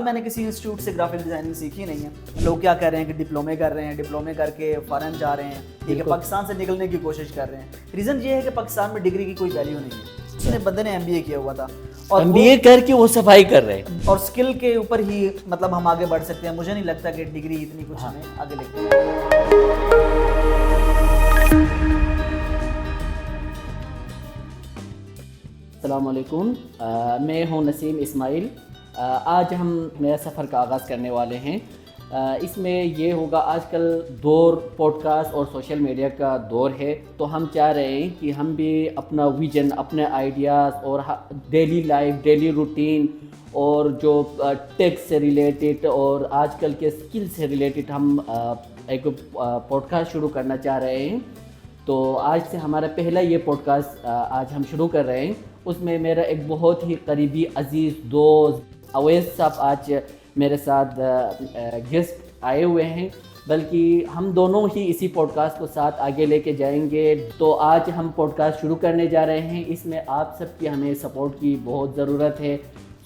میں نے کسی انسٹیٹیوٹ سے گرافک ڈیزائننگ سیکھی نہیں ہے. لوگ کیا کر رہے ہیں کہ ڈپلومے کر رہے ہیں, ڈپلومے کر کے فارن جا رہے ہیں, ٹھیک ہے, پاکستان سے نکلنے کی کوشش کر رہے ہیں. ریزن یہ ہے کہ پاکستان میں ڈگری کی کوئی ویلیو نہیں ہے. اس نے بندے نے MBA کیا ہوا تھا اور MBA کر کے وہ صفائی کر رہے ہیں, اور اسکل کے اوپر ہی مطلب ہم آگے بڑھ سکتے ہیں. مجھے نہیں لگتا کہ ڈگری اتنی کچھ ہمیں آگے لے کے. السلام علیکم, میں ہوں نسیم اسماعیل. آج ہم نیا سفر کا آغاز کرنے والے ہیں. اس میں یہ ہوگا, آج کل دور پوڈ کاسٹ اور سوشل میڈیا کا دور ہے, تو ہم چاہ رہے ہیں کہ ہم بھی اپنا ویژن, اپنے آئیڈیاز اور ڈیلی لائف, ڈیلی روٹین اور جو ٹیک سے ریلیٹڈ اور آج کل کے اسکل سے ریلیٹڈ ہم ایک پوڈ کاسٹ شروع کرنا چاہ رہے ہیں. تو آج سے ہمارا پہلا یہ پوڈ کاسٹ آج ہم شروع کر رہے ہیں. اس میں میرا ایک بہت ہی قریبی عزیز دوست اویس صاحب آج میرے ساتھ گیسٹ آئے ہوئے ہیں, بلکہ ہم دونوں ہی اسی پوڈ کاسٹ کو ساتھ آگے لے کے جائیں گے. تو آج ہم پوڈ کاسٹ شروع کرنے جا رہے ہیں. اس میں آپ سب کی ہمیں سپورٹ کی بہت ضرورت ہے.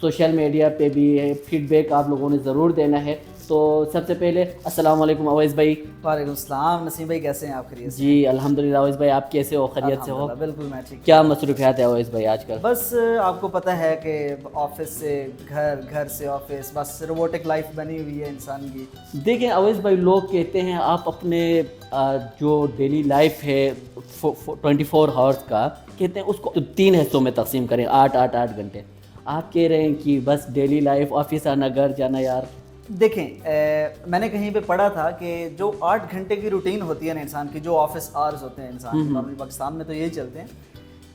سوشل میڈیا پہ بھی فیڈ بیک آپ لوگوں نے ضرور دینا ہے. تو سب سے پہلے السلام علیکم اویس بھائی. وعلیکم السلام نسیم بھائی, کیسے ہیں آپ؟ خیریت سے؟ جی الحمدللہ. اویس بھائی آپ کیسے ہو؟ خیریت سے ہو؟ بالکل میں ٹھیک. کیا مصروفیات ہے اویس بھائی آج کل؟ بس آپ کو پتہ ہے کہ آفس سے گھر, گھر سے آفس, بس روبوٹک لائف بنی ہوئی ہے انسان کی. دیکھیں اویس بھائی, لوگ کہتے ہیں آپ اپنے جو ڈیلی لائف ہے 24 ہاورس کا, کہتے ہیں اس کو 3 حصوں میں تقسیم کریں, 8 گھنٹے. آپ کہہ رہے ہیں کہ بس ڈیلی لائف, آفس آنا, گھر جانا. یار دیکھیں, میں نے کہیں پہ پڑھا تھا کہ جو 8 گھنٹے کی روٹین ہوتی ہے نا انسان کی, جو آفس آورز ہوتے ہیں انسان کے, نارملی پاکستان میں تو یہی چلتے ہیں,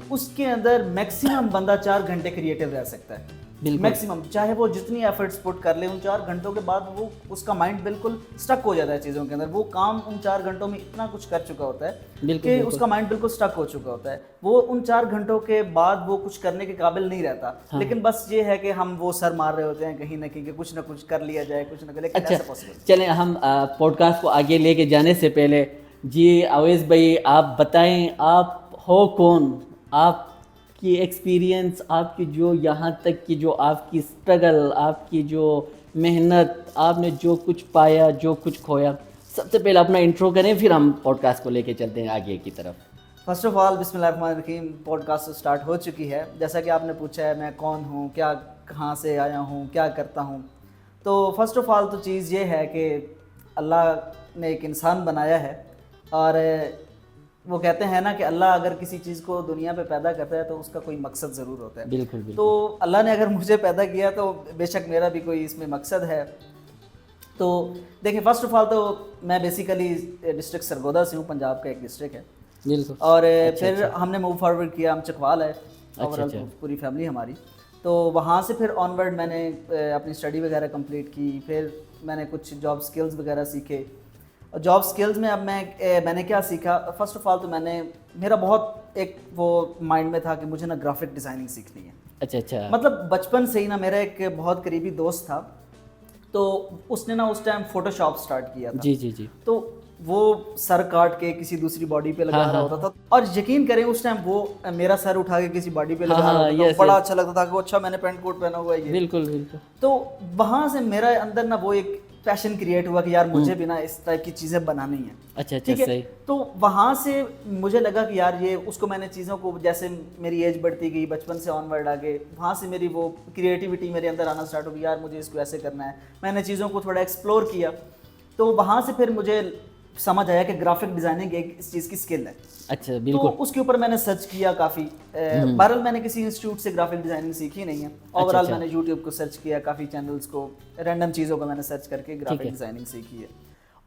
اس کے اندر میکسیمم بندہ 4 گھنٹے کریٹو رہ سکتا ہے. میکسیمم, چاہے وہ جتنی ایفرٹس پٹ کر لے, ان 4 گھنٹوں کے بعد وہ اس کا مائنڈ بالکل سٹک ہو جاتا ہے چیزوں کے اندر. وہ کام ان 4 گھنٹوں میں اتنا کچھ کر چکا ہوتا ہے کہ اس کا مائنڈ بالکل سٹک ہو چکا ہوتا ہے. وہ ان 4 گھنٹوں کے بعد وہ کچھ کرنے کے قابل نہیں رہتا. لیکن بس یہ ہے کہ ہم وہ سر مار رہے ہوتے ہیں کہیں نہ کہیں کہ کچھ نہ کچھ کر لیا جائے, کچھ نہ کرے. اچھا چلیں, ہم پوڈ کاسٹ کو آگے لے کے جانے سے پہلے جی اویس بھائی آپ بتائیں, آپ ہو کون, آپ کی ایکسپیرینس, آپ کی جو یہاں تک کی جو آپ کی اسٹرگل, آپ کی جو محنت, آپ نے جو کچھ پایا, جو کچھ کھویا. سب سے پہلے اپنا انٹرو کریں, پھر ہم پوڈ کاسٹ کو لے کے چلتے ہیں آگے کی طرف. فرسٹ آف آل بسم اللہ الرحمن الرحیم. پوڈ کاسٹ اسٹارٹ ہو چکی ہے. جیسا کہ آپ نے پوچھا ہے میں کون ہوں, کیا, کہاں سے آیا ہوں, کیا کرتا ہوں. تو فرسٹ آف آل تو چیز یہ ہے کہ اللہ نے ایک انسان بنایا ہے, اور وہ کہتے ہیں نا کہ اللہ اگر کسی چیز کو دنیا پہ پیدا کرتا ہے تو اس کا کوئی مقصد ضرور ہوتا ہے. بالکل. تو اللہ نے اگر مجھے پیدا کیا تو بے شک میرا بھی کوئی اس میں مقصد ہے. تو دیکھیں, فرسٹ آف آل تو میں بیسیکلی ڈسٹرکٹ سرگودا سے ہوں, پنجاب کا ایک ڈسٹرکٹ ہے. بالکل. اور پھر ہم نے موو فارورڈ کیا, ہم چکوال ہے اوور پوری فیملی ہماری. تو وہاں سے پھر آن ورڈ میں نے اپنی اسٹڈی وغیرہ کمپلیٹ کی. پھر میں نے کچھ جاب سکلز وغیرہ سیکھے. اور جاب سکلز میں اب میں نے کیا سیکھا, فرسٹ آف آل تو میرا بہت ایک وہ مائنڈ میں تھا کہ مجھے نا گرافک ڈیزائننگ سیکھنی ہے. اچھا. مطلب بچپن سے ہی نا میرا ایک بہت قریبی دوست تھا, تو اس نے نا اس ٹائم فوٹو شاپ اسٹارٹ کیا تھا. جی. تو وہ سر کاٹ کے کسی دوسری باڈی پہ لگا رہا ہوتا تھا, اور یقین کریں اس ٹائم وہ میرا سر اٹھا کے کسی باڈی پہ لگا رہا ہوتا تھا. بڑا اچھا لگتا تھا کہ اچھا میں نے پینٹ کوٹ پہنا ہوا ہے یہ. بالکل. تو وہاں سے میرا اندر نا وہ ایک پیشن کریٹ ہوا کہ یار مجھے بھی نا اس ٹائپ کی چیزیں بنانی ہیں. اچھا صحیح. تو وہاں سے مجھے لگا کہ یار یہ, اس کو میں نے چیزوں کو, جیسے میری ایج بڑھتی گئی بچپن سے آن ورڈ آگے, وہاں سے میری وہ کریٹیوٹی میرے اندر آنا اسٹارٹ ہو گئی. یار مجھے اس کو ایسے کرنا ہے. میں نے چیزوں کو تھوڑا ایکسپلور کیا, تو وہاں سے پھر مجھے سمجھ آیا کہ گرافک ڈیزائننگ ایک اس چیز کی اسکل ہے. اچھا بالکل. تو اس کے اوپر میں نے سرچ کیا کافی. بہرحال میں نے کسی انسٹیٹیوٹ سے گرافک ڈیزائننگ سیکھی نہیں ہے. اوور آل میں نے یوٹیوب کو سرچ کیا, کافی چینلز کو, رینڈم چیزوں کو میں نے سرچ کر کے گرافک ڈیزائننگ سیکھی ہے.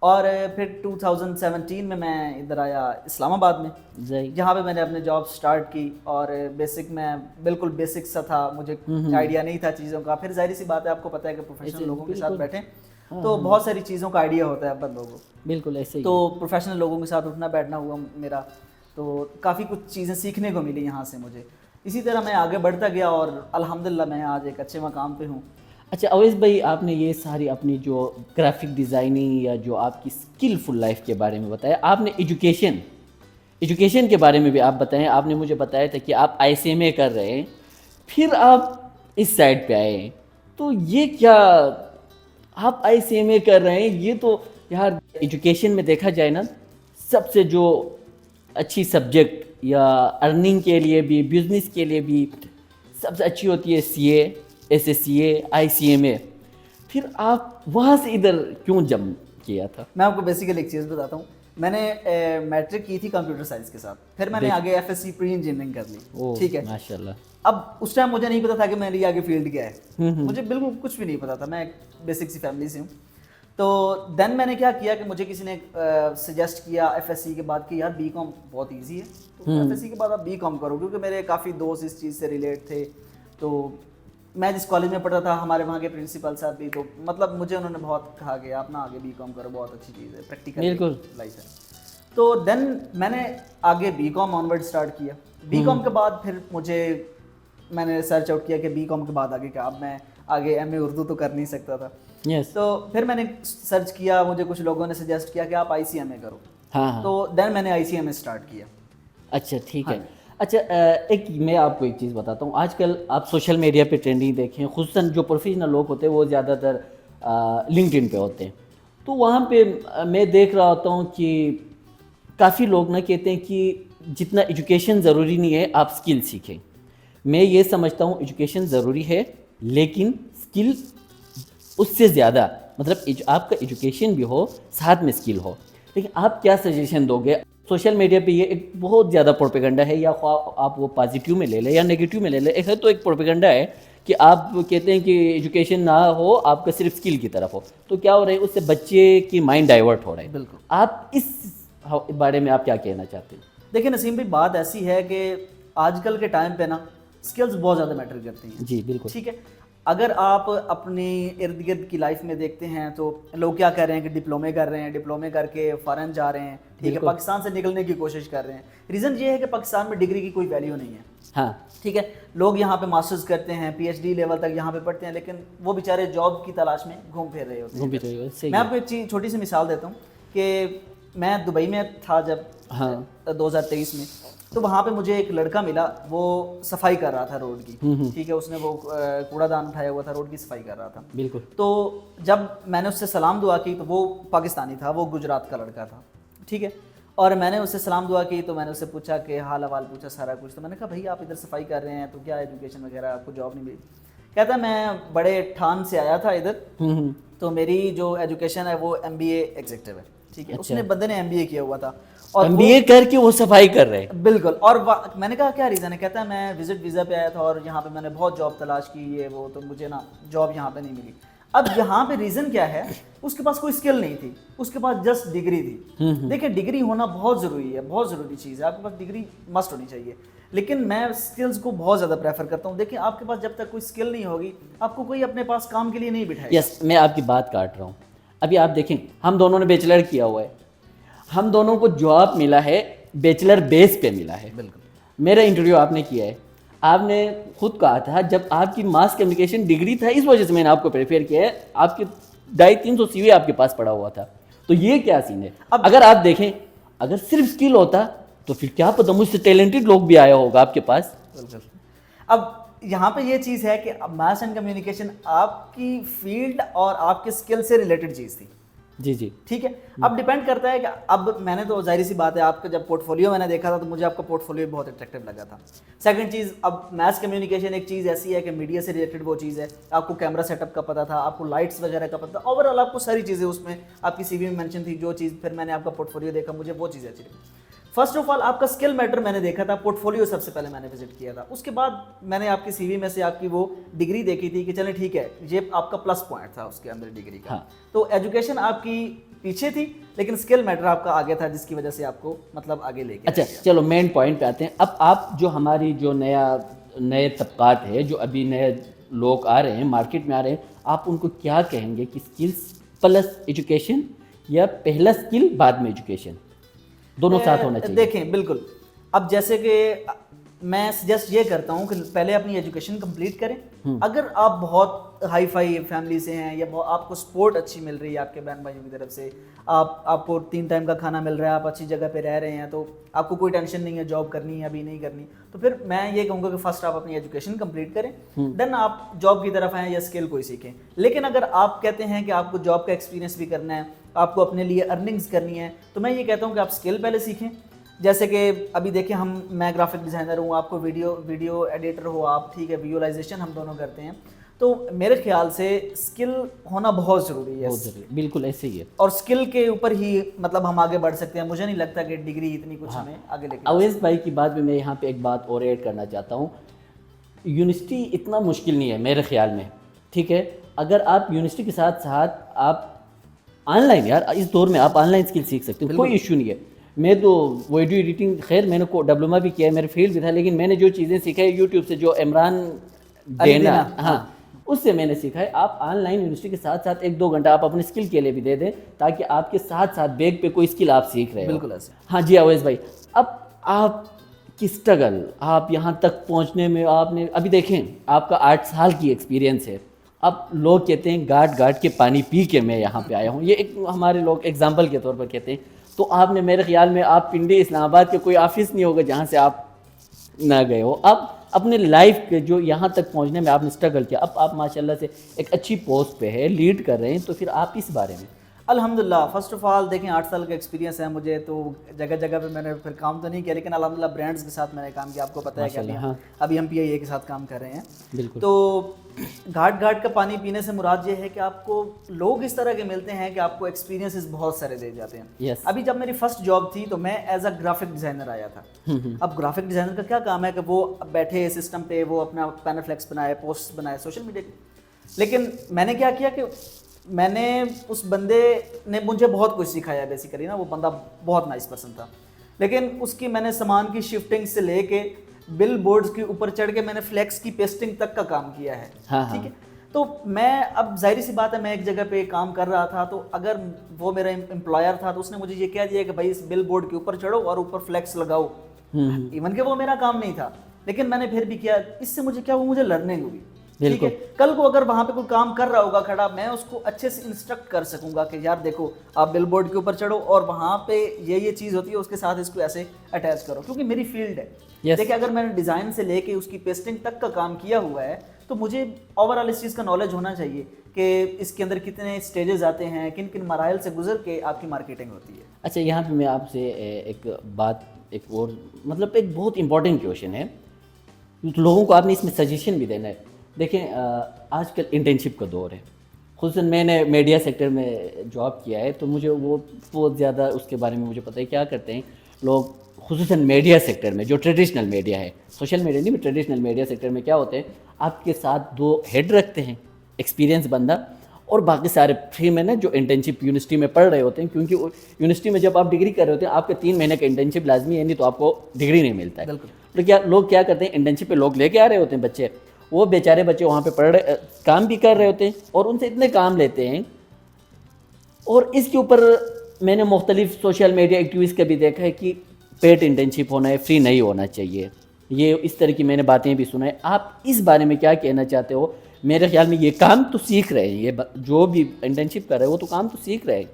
اور پھر 2017 میں ادھر آیا اسلام آباد میں, جہاں پہ میں نے اپنے جاب سٹارٹ کی. اور بیسک میں بالکل بیسک سا تھا, مجھے آئیڈیا نہیں تھا چیزوں کا. پھر ظاہر سی بات ہے, آپ کو پتہ ہے کہ پروفیشنل لوگوں کے ساتھ بیٹھیں تو بہت ساری چیزوں کا آئیڈیا ہوتا ہے بندوں کو. بالکل ایسے ہی. تو پروفیشنل لوگوں کے ساتھ اٹھنا بیٹھنا ہوا میرا, تو کافی کچھ چیزیں سیکھنے کو ملی یہاں سے مجھے. اسی طرح میں آگے بڑھتا گیا اور الحمدللہ میں آج ایک اچھے مقام پہ ہوں. اچھا اویس بھائی, آپ نے یہ ساری اپنی جو گرافک ڈیزائننگ یا جو آپ کی اسکلفل لائف کے بارے میں بتایا, آپ نے ایجوکیشن کے بارے میں بھی آپ بتائیں. آپ نے مجھے بتایا تھا کہ آپ ICMA کر رہے ہیں, پھر آپ اس سائڈ پہ آئے ہیں. تو یہ کیا آپ ICMA کر رہے ہیں. یہ تو یار ایجوکیشن میں دیکھا جائے نا سب سے جو اچھی سبجیکٹ یا ارننگ کے لیے بھی بزنس کے لیے بھی سب سے اچھی ہوتی ہے CA, SSCA, ICMA. پھر آپ وہاں سے ادھر کیوں جمپ کیا تھا؟ میں آپ کو بیسیکلی ایک چیز بتاتا ہوں. میں نے میٹرک کی تھی کمپیوٹر سائنس کے ساتھ, پھر میں نے آگے FSC پری انجینئرنگ کر لی. ٹھیک ہے, ماشاء اللہ. اب اس ٹائم مجھے نہیں پتا تھا کہ میری آگے فیلڈ کیا ہے, مجھے بالکل کچھ بھی نہیں پتا تھا. میں ایک بیسک سی فیملی سے ہوں. تو دین میں نے کیا کیا کہ مجھے کسی نے سجیسٹ کیا FSC کے بعد کہ یار BCom بہت ایزی ہے, تو FSC کے بعد آپ BCom کرو, کیونکہ میرے کافی دوست اس چیز سے ریلیٹ تھے. تو میں جس کالج میں پڑھتا تھا ہمارے وہاں کے پرنسپل صاحب بھی, تو مطلب مجھے انہوں نے بہت کہا کہ آپ نا آگے BCom کرو, بہت اچھی چیز ہے, پریکٹیکل لائف ہے. تو دین میں نے آگے BCom آنورڈ اسٹارٹ کیا. BCom کے بعد پھر میں نے سرچ آؤٹ کیا کہ BCom کے بعد آگے کیا. اب میں آگے MA اردو تو کر نہیں سکتا تھا. تو پھر میں نے سرچ کیا, مجھے کچھ لوگوں نے سجیسٹ کیا کہ آپ ICMA کرو. تو دین میں نے ICMA اسٹارٹ کیا. اچھا ٹھیک ہے. اچھا ایک میں آپ کو ایک چیز بتاتا ہوں. آج کل آپ سوشل میڈیا پہ ٹرینڈنگ دیکھیں, خصوصاً جو پروفیشنل لوگ ہوتے ہیں وہ زیادہ تر LinkedIn پہ ہوتے ہیں. تو وہاں پہ میں دیکھ رہا ہوتا ہوں کہ کافی لوگ نا کہتے ہیں کہ جتنا ایجوکیشن ضروری نہیں ہے آپ اسکل سیکھیں. میں یہ سمجھتا ہوں ایجوکیشن ضروری ہے لیکن اسکل اس سے زیادہ, مطلب آپ کا ایجوکیشن بھی ہو ساتھ میں اسکل ہو. لیکن آپ کیا سجیشن دو گے؟ سوشل میڈیا پہ یہ ایک بہت زیادہ پروپیگنڈا ہے, یا آپ وہ پازیٹیو میں لے لیں یا نیگیٹیو میں لے لیں. ایک ہے تو ایک پروپیگنڈا ہے کہ آپ کہتے ہیں کہ ایجوکیشن نہ ہو, آپ کا صرف اسکل کی طرف ہو. تو کیا ہو رہا ہے, اس سے بچے کی مائنڈ ڈائیورٹ ہو رہا ہے. بالکل. آپ اس بارے میں آپ کیا کہنا چاہتے ہیں؟ دیکھیں نسیم بھائی, بات ایسی ہے کہ آج کل کے ٹائم پہ نا اسکلز بہت زیادہ میٹر کرتی ہیں. جی بالکل. ٹھیک ہے, اگر آپ اپنی ارد گرد کی لائف میں دیکھتے ہیں تو لوگ کیا کر رہے ہیں کہ ڈپلومے کر رہے ہیں, ڈپلومے کر کے فارن جا رہے ہیں. ٹھیک ہے, پاکستان سے نکلنے کی کوشش کر رہے ہیں. ریزن یہ ہے کہ پاکستان میں ڈگری کی کوئی ویلیو نہیں ہے. ہاں ٹھیک ہے, لوگ یہاں پہ ماسٹرز کرتے ہیں, PhD لیول تک یہاں پہ پڑھتے ہیں, لیکن وہ بیچارے جاب کی تلاش میں گھوم پھر رہے ہوتے ہیں. میں آپ کو ایک چھوٹی سی مثال دیتا ہوں کہ میں دبئی میں تھا جب 2023 میں, تو وہاں پہ مجھے ایک لڑکا ملا, وہ صفائی کر رہا تھا روڈ کی. ٹھیک ہے, اس نے وہ کوڑا دان اٹھایا ہوا تھا, روڈ کی صفائی کر رہا تھا. بالکل. تو جب میں نے اس سے سلام دعا کی تو وہ پاکستانی تھا, وہ گجرات کا لڑکا تھا. ٹھیک ہے, اور میں نے اس سے سلام دعا کی تو میں نے اس سے پوچھا کہ حال احوال پوچھا سارا کچھ. تو میں نے کہا بھائی آپ ادھر صفائی کر رہے ہیں تو کیا ایجوکیشن وغیرہ آپ کو جاب نہیں ملی؟ کہتا میں بڑے ٹھان سے آیا تھا ادھر, تو میری جو ایجوکیشن ہے وہ MBA ایگزیکٹو ہے. ٹھیک ہے, اس نے بندے نے MBA کیا ہوا تھا اور MBA کر کے وہ صفائی کر رہے ہیں. بالکل. اور میں نے کہا کیا ریزن ہے؟ کہتا ہے میں وزٹ ویزا پہ آیا تھا اور یہاں پہ میں نے بہت جاب تلاش کی, یہ وہ, تو مجھے نا جاب یہاں پہ نہیں ملی. اب یہاں پہ ریزن کیا ہے, اس کے پاس کوئی اسکل نہیں تھی, اس کے پاس جسٹ ڈگری تھی. دیکھیں ڈگری ہونا بہت ضروری ہے, بہت ضروری چیز ہے, آپ کے پاس ڈگری مسٹ ہونی چاہیے. لیکن میں اسکلز کو بہت زیادہ پریفر کرتا ہوں. دیکھیں آپ کے پاس جب تک کوئی اسکل نہیں ہوگی آپ کو کوئی اپنے پاس کام کے لیے نہیں بٹھائے. یس, میں آپ کی بات کاٹ رہا ہوں. ابھی آپ دیکھیں ہم دونوں نے بیچلر کیا ہوا ہے, ہم دونوں کو جاب ملا ہے بیچلر بیس پہ ملا ہے. بالکل. میرا انٹرویو آپ نے کیا ہے, آپ نے خود کہا تھا جب آپ کی ماس کمیونیکیشن ڈگری تھا اس وجہ سے میں نے آپ کو پریفر کیا ہے. آپ کے 250-300 CV آپ کے پاس پڑا ہوا تھا. تو یہ کیا سین ہے؟ اگر آپ دیکھیں اگر صرف اسکل ہوتا تو پھر کیا پتہ مجھ سے ٹیلنٹڈ لوگ بھی آیا ہوگا آپ کے پاس. اب یہاں پہ یہ چیز ہے کہ ماس اینڈ کمیونیکیشن آپ کی فیلڈ اور آپ کے اسکل سے ریلیٹڈ چیز تھی. جی جی ٹھیک ہے, اب ڈیپینڈ کرتا ہے کہ اب میں نے تو ظاہر سی بات ہے آپ کا جب پورٹ فولیو میں نے دیکھا تھا تو مجھے آپ کا پورٹ فولیو بہت اٹریکٹیو لگا تھا. سیکنڈ چیز, اب میس کمیونیکیشن ایک چیز ایسی ہے کہ میڈیا سے ریلیٹڈ وہ چیز ہے, آپ کو کیمرہ سیٹ اپ کا پتہ تھا, آپ کو لائٹس وغیرہ کا پتہ تھا, اوور آل آپ کو ساری چیزیں اس میں آپ کی CV میں مینشن تھی. جو چیز پھر میں نے آپ کا پورٹ فولیو دیکھا مجھے وہ چیزیں اچھی لگی. فرسٹ آف آل آپ کا اسکل میٹر میں نے دیکھا تھا, پورٹ فولیو سب سے پہلے میں نے وزٹ کیا تھا. اس کے بعد میں نے آپ کی CV میں سے آپ کی وہ ڈگری دیکھی تھی کہ چلیں ٹھیک ہے یہ آپ کا پلس پوائنٹ تھا اس کے اندر ڈگری کا. تو ایجوکیشن آپ کی پیچھے تھی لیکن اسکل میٹر آپ کا آگے تھا, جس کی وجہ سے آپ کو مطلب آگے لے کے. اچھا چلو مین پوائنٹ پہ آتے ہیں. اب آپ جو ہماری جو نئے طبقات ہے, جو ابھی نئے لوگ آ رہے ہیں مارکیٹ میں آ رہے ہیں, آپ ان کو کیا کہیں گے کہ اسکلس پلس ایجوکیشن یا پہلا اسکل بعد میں ایجوکیشن, دونوں ساتھ ہونا چاہیے؟ دیکھیں بالکل, اب جیسے کہ میں سجیسٹ یہ کرتا ہوں کہ پہلے اپنی ایجوکیشن کمپلیٹ کریں. اگر آپ بہت ہائی فائی فیملی سے ہیں یا آپ کو سپورٹ اچھی مل رہی ہے آپ کے بہن بھائیوں کی طرف سے, آپ کو 3 ٹائم کا کھانا مل رہا ہے, آپ اچھی جگہ پہ رہ رہے ہیں, تو آپ کو کوئی ٹینشن نہیں ہے جاب کرنی ہے ابھی نہیں کرنی, تو پھر میں یہ کہوں گا کہ فرسٹ آپ اپنی ایجوکیشن کمپلیٹ کریں, دین آپ جاب کی طرف آئیں یا اسکل کوئی سیکھیں. لیکن اگر آپ کہتے ہیں کہ آپ کو جاب کا ایکسپیرینس بھی کرنا ہے, آپ کو اپنے لیے ارننگز کرنی ہے, تو میں یہ کہتا ہوں کہ آپ اسکل پہلے سیکھیں. جیسے کہ ابھی دیکھیں میں گرافک ڈیزائنر ہوں, آپ کو ویڈیو ایڈیٹر ہو آپ, ٹھیک ہے, ویژولائزیشن ہم دونوں کرتے ہیں, تو میرے خیال سے اسکل ہونا بہت ضروری ہے. بالکل ایسے ہی ہے, اور اسکل کے اوپر ہی مطلب ہم آگے بڑھ سکتے ہیں. مجھے نہیں لگتا کہ ڈگری اتنی کچھ ہمیں آگے لے کے. اویس بھائی کی بات میں یہاں پہ ایک بات اور ایڈ کرنا چاہتا ہوں. یونیورسٹی اتنا مشکل نہیں ہے میرے خیال میں, ٹھیک ہے. اگر آپ یونیورسٹی کے ساتھ ساتھ آپ آن لائن, یار اس دور میں آپ آن لائن اسکل سیکھ سکتے ہو, کوئی ایشو نہیں ہے. میں تو ویڈیو ایڈیٹنگ, خیر میں نے ڈپلوما بھی کیا ہے, میرے فیلڈ بھی تھا, لیکن میں نے جو چیزیں سیکھا ہے یوٹیوب سے, جو عمران دینا, ہاں اس سے میں نے سیکھا ہے. آپ آن لائن یونیورسٹی کے ساتھ ساتھ 1-2 گھنٹہ آپ اپنے اسکل کے لیے بھی دے دیں, تاکہ آپ کے ساتھ ساتھ بیگ پہ کوئی اسکل آپ سیکھ رہے ہیں. بالکل ایسے. ہاں جی اویس بھائی, اب آپ کی اسٹرگل, آپ یہاں تک پہنچنے میں آپ نے ابھی دیکھیں آپ کا 8 سال کی ایکسپیرینس ہے. اب لوگ کہتے ہیں گاٹ کے پانی پی کے میں یہاں پہ آیا ہوں, یہ ایک ہمارے لوگ ایگزامپل کے طور پر کہتے ہیں. تو آپ نے, میرے خیال میں آپ پنڈی اسلام آباد کے کوئی آفس نہیں ہوگا جہاں سے آپ نہ گئے ہو. اب اپنے لائف کے جو یہاں تک پہنچنے میں آپ نے اسٹرگل کیا, اب آپ ماشاء اللہ سے ایک اچھی پوسٹ پہ ہے, لیڈ کر رہے ہیں, تو پھر آپ اس بارے میں. الحمدللہ, فرسٹ آف آل دیکھیں 8 سال کا ایکسپیرینس ہے مجھے, تو جگہ جگہ پہ میں نے پھر کام تو نہیں کیا, لیکن الحمدللہ برانڈس کے ساتھ میں نے کام کیا. آپ کو پتہ ہے کہ ابھی ہم PIA کے ساتھ کام کر رہے ہیں. بالکل. تو گھاٹ کا پانی پینے سے مراد یہ ہے کہ آپ کو لوگ اس طرح کے ملتے ہیں کہ آپ کو ایکسپیرینسز بہت سارے دے جاتے ہیں. ابھی جب میری فرسٹ جاب تھی تو میں ایز اے گرافک ڈیزائنر آیا تھا. اب گرافک ڈیزائنر کا کیا کام ہے کہ وہ بیٹھے سسٹم پہ, وہ اپنا پینل فلیکس بنائے, پوسٹ بنائے سوشل میڈیا کی. لیکن میں نے کیا کیا کہ میں نے, اس بندے نے مجھے بہت کچھ سکھایا بیسیکلی نا, وہ بندہ بہت نائس پرسن تھا, لیکن اس کی میں نے سامان کی شفٹنگ سے لے کے بل بورڈز کے اوپر چڑھ کے میں نے فلیکس کی پیسٹنگ تک کا کام کیا ہے. ٹھیک ہے, تو میں اب ظاہری سی بات ہے میں ایک جگہ پہ کام کر رہا تھا, تو اگر وہ میرا امپلائر تھا تو اس نے مجھے یہ کہہ دیا کہ بھائی اس بل بورڈ کے اوپر چڑھو اور اوپر فلیکس لگاؤ, ایون کہ وہ میرا کام نہیں تھا, لیکن میں نے پھر بھی کیا. اس سے مجھے کیا ہوا, مجھے لرننگ ہوئی. ٹھیک ہے, کل کو اگر وہاں پہ کوئی کام کر رہا ہوگا کھڑا, میں اس کو اچھے سے انسٹرکٹ کر سکوں گا کہ یار دیکھو آپ بل بورڈ کے اوپر چڑھو اور وہاں پہ یہ چیز ہوتی ہے, اس کے ساتھ اس کو ایسے اٹیچ کرو, کیونکہ میری فیلڈ ہے. دیکھیں اگر میں نے ڈیزائن سے لے کے اس کی پیسٹنگ تک کا کام کیا ہوا ہے, تو مجھے اوور آل اس چیز کا نالج ہونا چاہیے کہ اس کے اندر کتنے اسٹیجز آتے ہیں, کن کن مراحل سے گزر کے آپ کی مارکیٹنگ ہوتی ہے. اچھا, یہاں پہ میں آپ سے ایک بات, ایک اور مطلب ایک بہت امپورٹنٹ کویشچن ہے, لوگوں کو آپ نے اس میں سجیشن بھی دینا ہے. دیکھیں آج کل انٹرنشپ کا دور ہے, خصوصاً میں نے میڈیا سیکٹر میں جاب کیا ہے, تو مجھے وہ بہت زیادہ اس کے بارے میں مجھے پتہ ہے. کیا کرتے ہیں لوگ, خصوصاً میڈیا سیکٹر میں, جو ٹریڈیشنل میڈیا ہے, سوشل میڈیا نہیں, ٹریڈیشنل میڈیا سیکٹر میں کیا ہوتے ہیں, آپ کے ساتھ 2 ہیڈ رکھتے ہیں, ایکسپیرینس بندہ, اور باقی سارے فری میں نا جو انٹرنشپ یونیورسٹی میں پڑھ رہے ہوتے ہیں, کیونکہ یونیورسٹی میں جب آپ ڈگری کر رہے ہوتے ہیں آپ کے 3 مہینے کا انٹرنشپ لازمی ہے, نہیں تو آپ کو ڈگری نہیں ملتا ہے. تو کیا لوگ کیا کرتے ہیں, انٹرنشپ پہ لوگ لے کے آ رہے ہوتے ہیں بچے, وہ بیچارے بچے وہاں پہ پڑھ رہے, کام بھی کر رہے ہوتے ہیں, اور ان سے اتنے کام لیتے ہیں. اور اس کے اوپر میں نے مختلف سوشل میڈیا ایکٹیویسٹ کا بھی دیکھا ہے کہ پیڈ انٹرنشپ ہونا ہے, فری نہیں ہونا چاہیے. یہ اس طرح کی میں نے باتیں بھی سنا ہے. آپ اس بارے میں کیا کہنا چاہتے ہو؟ میرے خیال میں یہ کام تو سیکھ رہے ہیں, یہ جو بھی انٹرنشپ کر رہے ہیں وہ تو کام تو سیکھ رہے ہیں,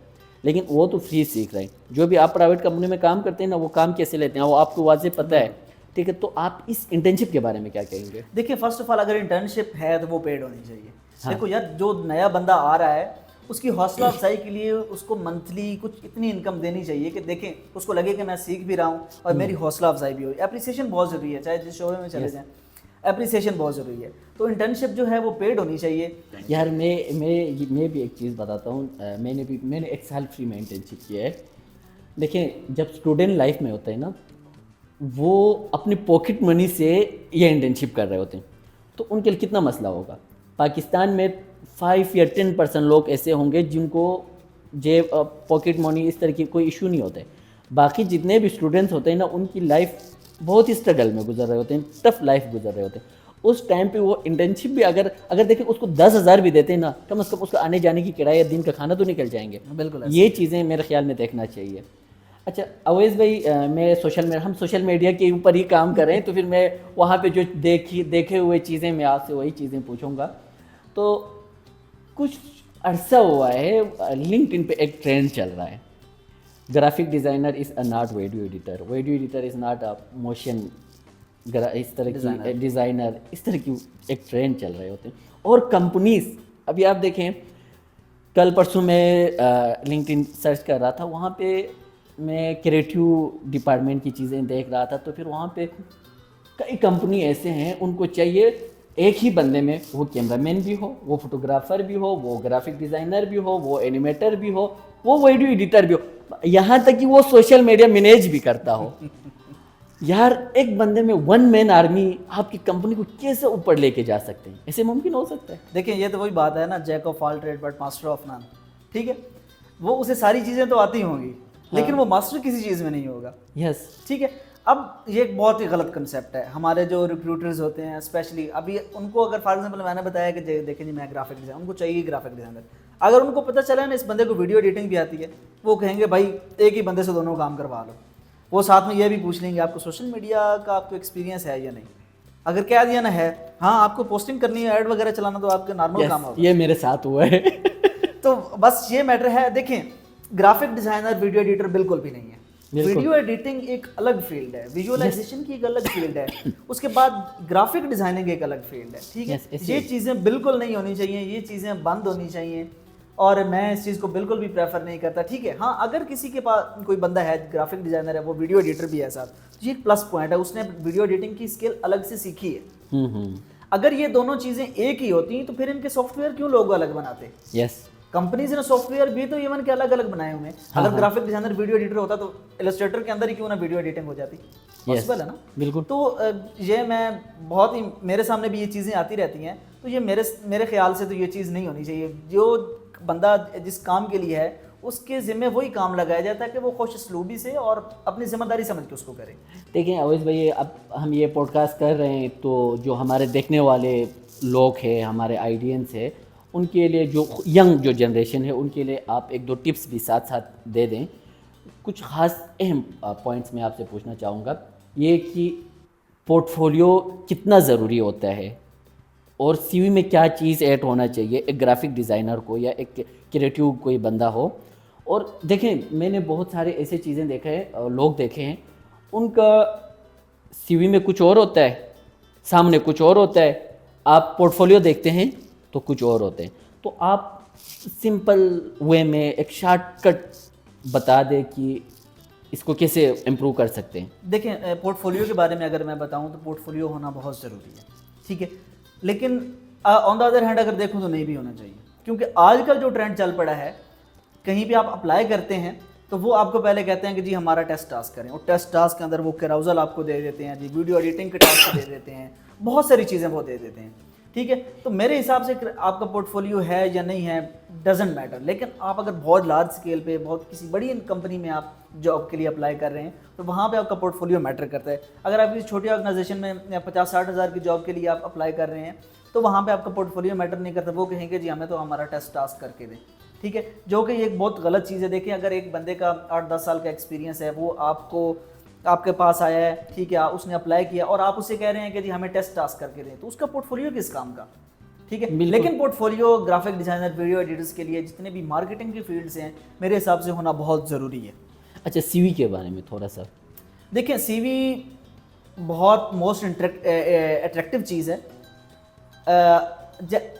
لیکن وہ تو فری سیکھ رہے ہیں. جو بھی آپ پرائیویٹ کمپنی میں کام کرتے ہیں نا, وہ کام کیسے لیتے ہیں وہ آپ کو واضح پتہ ہے. ٹھیک ہے, تو آپ اس انٹرنشپ کے بارے میں کیا کہیں گے؟ دیکھیں فرسٹ آف آل اگر انٹرنشپ ہے تو وہ پیڈ ہونی چاہیے. دیکھو یار, جو نیا بندہ آ رہا ہے اس کی حوصلہ افزائی کے لیے اس کو منتھلی کچھ اتنی انکم دینی چاہیے کہ دیکھیں اس کو لگے کہ میں سیکھ بھی رہا ہوں اور میری حوصلہ افزائی بھی ہوئی. اپریسیشن بہت ضروری ہے, چاہے جس شعبے میں چلے جائیں, اپریسیشن بہت ضروری ہے. تو انٹرنشپ جو ہے وہ پیڈ ہونی چاہیے. یار میں بھی ایک چیز بتاتا ہوں, میں نے 1 سال فری میں انٹرنشپ کیا ہے. دیکھیں جب اسٹوڈنٹ لائف میں ہوتا ہے نا, وہ اپنی پاکٹ منی سے یہ انٹرنشپ کر رہے ہوتے ہیں, تو ان کے لیے کتنا مسئلہ ہوگا. پاکستان میں 5 یا 10% لوگ ایسے ہوں گے جن کو پاکٹ منی اس طرح کی کوئی ایشو نہیں ہوتا ہے. باقی جتنے بھی اسٹوڈنٹس ہوتے ہیں نا, ان کی لائف بہت ہی اسٹرگل میں گزر رہے ہوتے ہیں, ٹف لائف گزر رہے ہوتے ہیں. اس ٹائم پہ وہ انٹرنشپ بھی اگر دیکھیں اس کو 10,000 بھی دیتے ہیں نا, کم از کم اس کا آنے جانے کی کرایہ, دن کا کھانا تو نکل جائیں گے. بالکل یہ چیزیں میرے خیال میں دیکھنا چاہیے. اچھا اویس بھائی، میں ہم سوشل میڈیا کے اوپر ہی کام کر رہے ہیں، تو پھر میں وہاں پہ جو دیکھے ہوئے چیزیں میں آپ سے وہی چیزیں پوچھوں گا. تو کچھ عرصہ ہوا ہے لنکڈ ان پہ ایک ٹرینڈ چل رہا ہے، graphic designer is a not video editor, video editor is not a motion, اس طرح کی ڈیزائنر، اس طرح کی ایک ٹرینڈ چل رہے ہوتے ہیں. اور کمپنیز، ابھی آپ دیکھیں کل پرسوں میں لنکڈ ان سرچ کر رہا تھا، وہاں پہ میں کریٹیو ڈپارٹمنٹ کی چیزیں دیکھ رہا تھا، تو پھر وہاں پہ کئی کمپنی ایسے ہیں ان کو چاہیے ایک ہی بندے میں وہ کیمرہ مین بھی ہو، وہ فوٹوگرافر بھی ہو، وہ گرافک ڈیزائنر بھی ہو، وہ اینیمیٹر بھی ہو، وہ ویڈیو ایڈیٹر بھی ہو، یہاں تک کہ وہ سوشل میڈیا مینیج بھی کرتا ہو. یار ایک بندے میں ون مین آرمی آپ کی کمپنی کو کیسے اوپر لے کے جا سکتے ہیں؟ ایسے ممکن ہو سکتا ہے؟ دیکھیں یہ تو وہی بات ہے نا، jack of all trade but master of none. ٹھیک ہے، وہ اسے ساری چیزیں تو آتی ہوں گی لیکن وہ ماسٹر کسی چیز میں نہیں ہوگا. یس. ٹھیک ہے، اب یہ ایک بہت ہی غلط کنسیپٹ ہے. ہمارے جو ریکروٹرز ہوتے ہیں اسپیشلی، ابھی ان کو اگر فار ایگزامپل میں نے بتایا کہ دیکھیں جی میں گرافک ڈیزائنر، ان کو چاہیے گرافک ڈیزائنر. اگر ان کو پتہ چلا نا اس بندے کو ویڈیو ایڈیٹنگ بھی آتی ہے، وہ کہیں گے بھائی ایک ہی بندے سے دونوں کام کروا لو. وہ ساتھ میں یہ بھی پوچھ لیں گے آپ کو سوشل میڈیا کا آپ کو ایکسپیرینس ہے یا نہیں. اگر کہہ دیا نا ہے، ہاں آپ کو پوسٹنگ کرنی ہے، ایڈ وغیرہ چلانا، تو آپ کا نارمل کام ہوگا. یہ میرے ساتھ ہوا ہے. تو بس یہ میٹر ہے. دیکھیں گرافک ڈیزائنر ویڈیو ایڈیٹر بالکل بھی نہیں ہے. ویڈیو ایڈیٹنگ ایک الگ فیلڈ ہے، ویژوئلائزیشن کی ایک الگ فیلڈ ہے، اس کے بعد گرافک ڈیزائننگ ایک الگ فیلڈ ہے. ٹھیک ہے، یہ چیزیں بالکل نہیں ہونی چاہیے، یہ چیزیں بند ہونی چاہیے، اور میں اس چیز کو بالکل بھی پریفر نہیں کرتا. ٹھیک ہے، ہاں اگر کسی کے پاس کوئی بندہ ہے گرافک ڈیزائنر ہے، وہ ویڈیو ایڈیٹر بھی ہے ساتھ، تو یہ ایک پلس پوائنٹ ہے، اس نے ویڈیو ایڈیٹنگ کی اسکل الگ سے سیکھی ہے. اگر یہ دونوں چیزیں ایک ہی ہوتی تو پھر ان کے سافٹ ویئر کیوں لوگ الگ بناتے؟ یس. کمپنیز نے سافٹ ویئر بھی تو ایون کے الگ الگ بنائے ہوئے ہیں. اگر گرافک ڈیزائنر ویڈیو ایڈیٹر ہوتا تو السٹریٹر کے اندر ہی کیوں نہ ویڈیو ایڈیٹنگ ہو جاتی؟ پاسبل ہے نا. بالکل. تو یہ میں بہت ہی، میرے سامنے بھی یہ چیزیں آتی رہتی ہیں، تو یہ میرے خیال سے تو یہ چیز نہیں ہونی چاہیے. جو بندہ جس کام کے لیے ہے اس کے ذمہ وہی کام لگایا جاتا ہے کہ وہ خوش اسلوبی سے اور اپنی ذمہ داری سمجھ کے اس کو کرے. دیکھیں اویس بھائی، اب ہم یہ پوڈ کاسٹ کر رہے ہیں تو جو ہمارے دیکھنے والے لوگ ہیں، ہمارے آئیڈینس ہے، ان کے لیے جو ینگ جو جنریشن ہے ان کے لیے آپ ایک دو ٹپس بھی ساتھ ساتھ دے دیں. کچھ خاص اہم پوائنٹس میں آپ سے پوچھنا چاہوں گا. یہ کہ پورٹ فولیو کتنا ضروری ہوتا ہے، اور سی وی میں کیا چیز ایڈ ہونا چاہیے ایک گرافک ڈیزائنر کو یا ایک کریٹیو کوئی بندہ ہو. اور دیکھیں میں نے بہت سارے ایسے چیزیں دیکھے ہیں، لوگ دیکھے ہیں، ان کا سی وی میں کچھ اور ہوتا ہے، سامنے کچھ اور ہوتا ہے، آپ پورٹ فولیو دیکھتے ہیں تو کچھ اور ہوتے ہیں. تو آپ سمپل وے میں ایک شارٹ کٹ بتا دیں کہ اس کو کیسے امپروو کر سکتے ہیں. دیکھیں پورٹ فولیو کے بارے میں اگر میں بتاؤں تو پورٹ فولیو ہونا بہت ضروری ہے. ٹھیک ہے، لیکن آن دا ادر ہینڈ اگر دیکھوں تو نہیں بھی ہونا چاہیے، کیونکہ آج کل جو ٹرینڈ چل پڑا ہے، کہیں بھی آپ اپلائی کرتے ہیں تو وہ آپ کو پہلے کہتے ہیں کہ جی ہمارا ٹیسٹ ٹاسک کریں، اور ٹیسٹ ٹاسک کے اندر وہ کیراؤزل آپ کو دے دیتے ہیں، جی ویڈیو ایڈیٹنگ کے ٹاسک دے دیتے ہیں، بہت ساری چیزیں وہ دے دیتے ہیں. ٹھیک ہے، تو میرے حساب سے آپ کا پورٹ فولیو ہے یا نہیں ہے ڈزنٹ میٹر. لیکن آپ اگر بہت لارج اسکیل پہ بہت کسی بڑی کمپنی میں آپ جاب کے لیے اپلائی کر رہے ہیں تو وہاں پہ آپ کا پورٹ فولیو میٹر کرتا ہے. اگر آپ کسی چھوٹی آرگنائزیشن میں 50-60 ہزار کی جاب کے لیے آپ اپلائی کر رہے ہیں تو وہاں پہ آپ کا پورٹ فولیو میٹر نہیں کرتا. وہ کہیں گے جی ہمیں تو ہمارا ٹیسٹ ٹاسک کر کے دیں. ٹھیک ہے، جو کہ ایک بہت غلط چیز ہے. دیکھیں اگر ایک بندے کا 8-10 سال کا ایکسپیرینس ہے، وہ آپ کے پاس آیا ہے، ٹھیک ہے، اس نے اپلائی کیا اور آپ اسے کہہ رہے ہیں کہ جی ہمیں ٹیسٹ ٹاسک کر کے دیں، تو اس کا پورٹ فولیو کس کام کا؟ ٹھیک ہے. لیکن port folio graphic designer video editors کے لیے جتنے بھی مارکیٹنگ کے فیلڈز ہیں میرے حساب سے ہونا بہت ضروری ہے. اچھا سی وی کے بارے میں تھوڑا سا دیکھیں، سی وی بہت موسٹ اٹریکٹیو چیز ہے.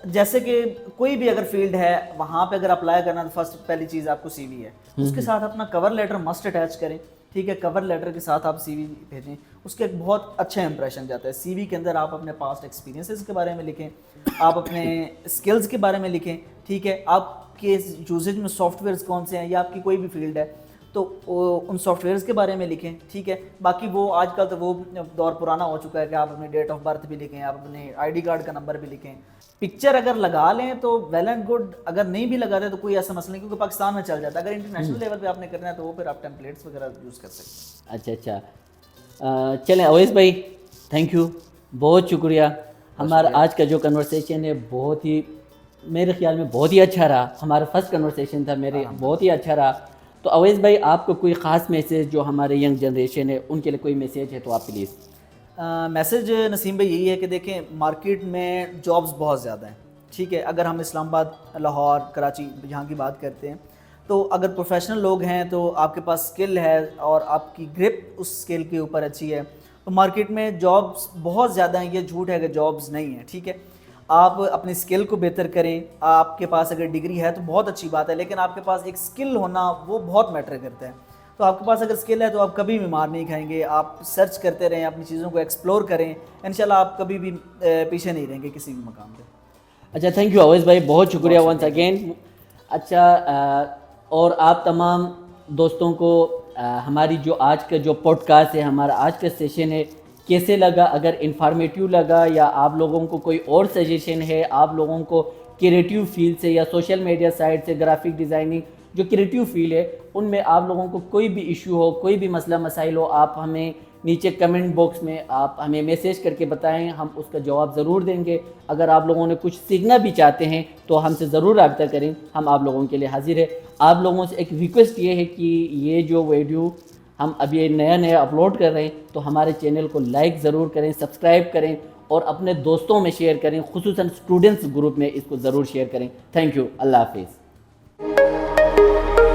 جیسے کہ کوئی بھی اگر فیلڈ ہے وہاں پہ اگر اپلائی کرنا تو پہلی چیز آپ کو سی وی ہے. اس کے ساتھ اپنا کور لیٹر مسٹ اٹیچ کریں. ٹھیک ہے، کور لیٹر کے ساتھ آپ سی وی بھیجیں، اس کا ایک بہت اچھا امپریشن جاتا ہے. سی وی کے اندر آپ اپنے پاسٹ ایکسپیرینسز کے بارے میں لکھیں، آپ اپنے اسکلز کے بارے میں لکھیں. ٹھیک ہے، آپ کے یوزیج میں سافٹ ویئرز کون سے ہیں یا آپ کی کوئی بھی فیلڈ ہے تو ان سافٹ ویئرز کے بارے میں لکھیں. ٹھیک ہے، باقی وہ آج کل تو وہ دور پرانا ہو چکا ہے کہ آپ اپنی ڈیٹ آف برتھ بھی لکھیں، آپ اپنے آئی ڈی کارڈ کا نمبر بھی لکھیں. پکچر اگر لگا لیں تو ویل اینڈ گڈ، اگر نہیں بھی لگاتے تو کوئی ایسا مسئلہ نہیں، کیونکہ پاکستان میں چل جاتا ہے. اگر انٹرنیشنل لیول پہ آپ نے کرنا ہے تو وہ پھر آپ ٹیمپلیٹس وغیرہ یوز کر سکتے ہیں. اچھا چلیں اویس بھائی، تھینک یو، بہت شکریہ. ہمارا آج کا جو کنورسیشن ہے بہت ہی میرے خیال میں بہت ہی اچھا رہا. ہمارا فرسٹ کنورسیشن تھا، میرے بہت ہی اچھا رہا. تو اویس بھائی آپ کو کوئی خاص میسیج جو ہمارے ینگ جنریشن ہے ان کے لیے کوئی میسیج ہے تو آپ پلیز. میسیج نسیم بھائی یہی ہے کہ دیکھیں مارکیٹ میں جابس بہت زیادہ ہیں, ٹھیک ہے. اگر ہم اسلام آباد, لاہور, کراچی یہاں کی بات کرتے ہیں تو اگر پروفیشنل لوگ ہیں تو آپ کے پاس اسکل ہے اور آپ کی گرپ اس اسکل کے اوپر اچھی ہے تو مارکیٹ میں جابس بہت زیادہ ہیں. یہ جھوٹ ہے کہ جابس نہیں ہیں, ٹھیک ہے. آپ اپنی اسکل کو بہتر کریں. آپ کے پاس اگر ڈگری ہے تو بہت اچھی بات ہے, لیکن آپ کے پاس ایک اسکل ہونا وہ بہت میٹر کرتا ہے. تو آپ کے پاس اگر اسکل ہے تو آپ کبھی بھی مار نہیں کھائیں گے. آپ سرچ کرتے رہیں, اپنی چیزوں کو ایکسپلور کریں, انشاءاللہ آپ کبھی بھی پیچھے نہیں رہیں گے کسی بھی مقام پہ. اچھا, تھینک یو اویس بھائی, بہت شکریہ ونس اگین. اچھا, اور آپ تمام دوستوں کو ہماری جو آج کا جو پوڈ کاسٹ ہے, ہمارا آج کا سیشن ہے, کیسے لگا؟ اگر انفارمیٹیو لگا یا آپ لوگوں کو کوئی اور سجیشن ہے, آپ لوگوں کو کریٹیو فیلڈ سے یا سوشل میڈیا سائٹ سے, گرافک ڈیزائننگ جو کریٹیو فیلڈ ہے ان میں آپ لوگوں کو کوئی بھی ایشو ہو, کوئی بھی مسئلہ مسائل ہو, آپ ہمیں نیچے کمنٹ باکس میں آپ ہمیں میسیج کر کے بتائیں, ہم اس کا جواب ضرور دیں گے. اگر آپ لوگوں نے کچھ سیکھنا بھی چاہتے ہیں تو ہم سے ضرور رابطہ کریں, ہم آپ لوگوں کے لیے حاضر ہیں. آپ لوگوں سے ایک ریکویسٹ یہ ہے کہ یہ جو ویڈیو ہم ابھی نیا اپلوڈ کر رہے ہیں تو ہمارے چینل کو لائک ضرور کریں, سبسکرائب کریں اور اپنے دوستوں میں شیئر کریں, خصوصاً اسٹوڈنٹس گروپ میں اس کو ضرور شیئر کریں. تھینک یو, اللہ حافظ.